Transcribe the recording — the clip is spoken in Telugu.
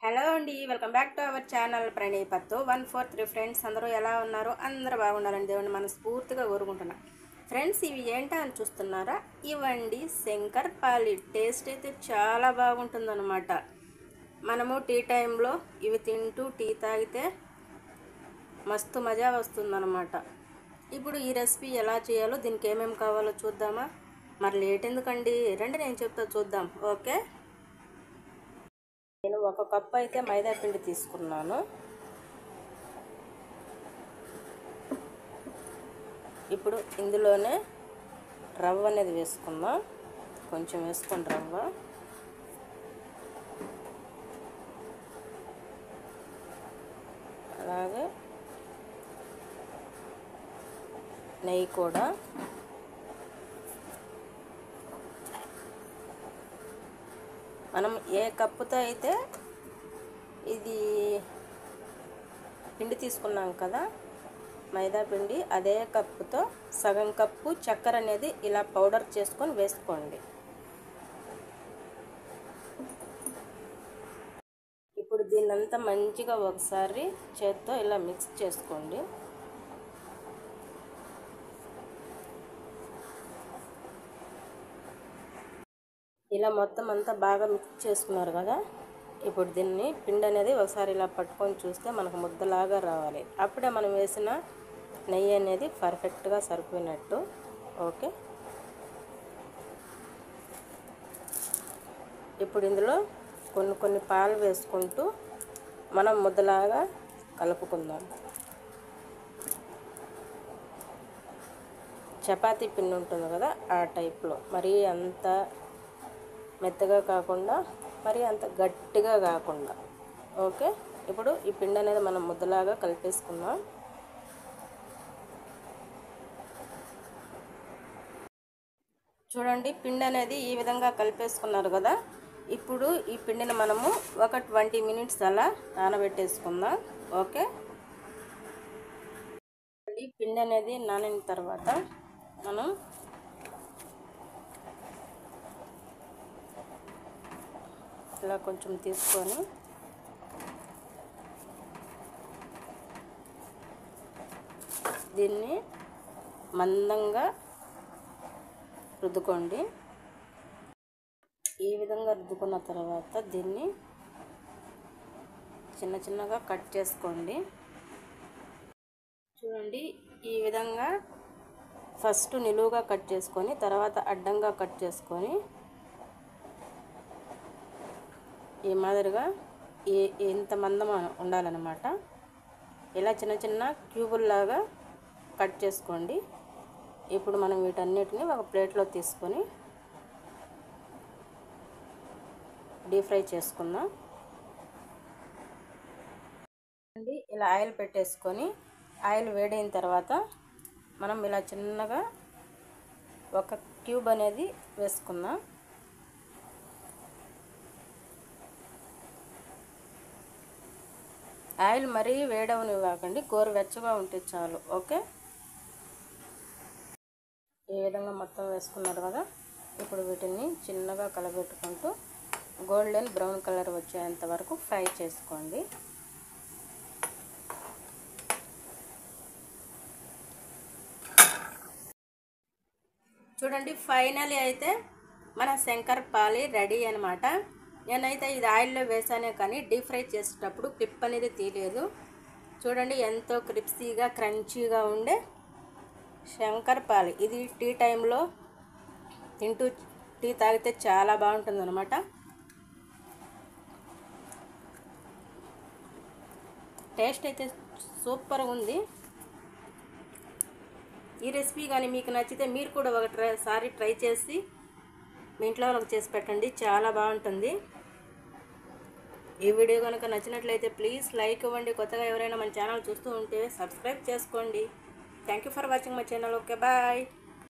హలో అండి, welcome back to our channel ప్రణీపత్తు 143 ఫ్రెండ్స్. అందరూ ఎలా ఉన్నారు? అందరూ బాగుండాలని దేవుని మనస్ఫూర్తిగా కోరుకుంటున్నా. ఫ్రెండ్స్, ఇవి ఏంటా అని చూస్తున్నారా? ఇవండి శంకర్పాలి. టేస్ట్ అయితే చాలా బాగుంటుందన్నమాట. మనము టీ టైంలో ఇవి తింటూ టీ తాగితే మస్తు మజా వస్తుందన్నమాట. ఇప్పుడు ఈ రెసిపీ ఎలా చేయాలో, దీనికి ఏమేమి కావాలో చూద్దామా? మరి లేట్ ఎందుకండి, రండి నేను చెప్తా, చూద్దాం. ఓకే, నేను 1 కప్పు అయితే మైదా పిండి తీసుకున్నాను. ఇప్పుడు ఇందులోనే రవ్వ అనేది వేసుకుందాం. కొంచెం వేసుకోండి రవ్వ. అలాగే నెయ్యి కూడా. మనం ఏ కప్పుతో అయితే ఇది పిండి తీసుకున్నాం కదా, మైదా పిండి, అదే కప్పుతో సగం కప్పు చక్కెర అనేది ఇలా పౌడర్ చేసుకొని వేసుకోండి. ఇప్పుడు దీన్నంతా మంచిగా ఒకసారి చేత్తో ఇలా మిక్స్ చేసుకోండి. ఇలా మొత్తం అంతా బాగా మిక్స్ చేసుకున్నారు కదా. ఇప్పుడు దీన్ని పిండి అనేది ఒకసారి ఇలా పట్టుకొని చూస్తే మనకు ముద్దలాగా రావాలి. అప్పుడే మనం వేసిన నెయ్యి అనేది పర్ఫెక్ట్గా సరిపోయినట్టు. ఓకే, ఇప్పుడు ఇందులో కొన్ని పాలు వేసుకుంటూ మనం ముద్దలాగా కలుపుకుందాం. చపాతీ పిండి ఉంటుంది కదా, ఆ టైప్లో. మరీ అంత మెత్తగా కాకుండా, మరి అంత గట్టిగా కాకుండా. ఓకే, ఇప్పుడు ఈ పిండి అనేది మనం ముద్దలాగా కలిపేసుకుందాం. చూడండి, పిండి అనేది ఈ విధంగా కలిపేసుకున్నారు కదా. ఇప్పుడు ఈ పిండిని మనము ఒక 20 మినిట్స్ అలా నానబెట్టేసుకుందాం. ఓకే, ఈ పిండి అనేది నానిన తర్వాత మనం ఇలా కొంచెం తీసుకొని దీన్ని మందంగా రుద్దుకోండి. ఈ విధంగా రుద్దుకున్న తర్వాత దీన్ని చిన్నగా కట్ చేసుకోండి. చూడండి, ఈ విధంగా ఫస్ట్ నిలువుగా కట్ చేసుకొని, తర్వాత అడ్డంగా కట్ చేసుకొని, ఈ మాదిరిగా ఇంత మందం ఉండాలన్నమాట. ఇలా చిన్న క్యూబుల్లాగా కట్ చేసుకోండి. ఇప్పుడు మనం వీటన్నిటిని ఒక ప్లేట్లో తీసుకొని డీప్ ఫ్రై చేసుకుందాం. ఇలా ఆయిల్ పెట్టేసుకొని, ఆయిల్ వేడైన తర్వాత మనం ఇలా చిన్నగా ఒక క్యూబ్ అనేది వేసుకుందాం. ఆయిల్ మరీ వేడవనివ్వకండి, గోరువెచ్చగా ఉంటే చాలు. ఓకే, ఈ విధంగా మొత్తం వేసుకున్నారు కదా. ఇప్పుడు వీటిని చిన్నగా కలబెట్టుకుంటూ గోల్డెన్ బ్రౌన్ కలర్ వచ్చేంత వరకు ఫ్రై చేసుకోండి. చూడండి, ఫైనలీ అయితే మన శంకర్పాలి రెడీ అనమాట. నేనైతే ఇది ఆయిల్లో వేసానే కానీ డీప్ ఫ్రై చేసేటప్పుడు క్లిప్ అనేది తీయలేదు. చూడండి, ఎంతో క్రిప్సీగా క్రంచీగా ఉండే శంకర్పాలి. ఇది టీ టైంలో తింటూ టీ తాగితే చాలా బాగుంటుంది అనమాట. టేస్ట్ అయితే సూపర్గా ఉంది. ఈ రెసిపీ కానీ మీకు నచ్చితే మీరు కూడా ఒకసారి ట్రై చేసి మీ ఇంట్లో వాళ్ళకి చేసి పెట్టండి, చాలా బాగుంటుంది. ఈ వీడియో కనుక నచ్చినట్లయితే ప్లీజ్ లైక్ ఇవ్వండి. కొత్తగా ఎవరైనా మన ఛానల్ చూస్తూ ఉంటే సబ్స్క్రైబ్ చేసుకోండి. Thank you for watching my channel. Okay, bye.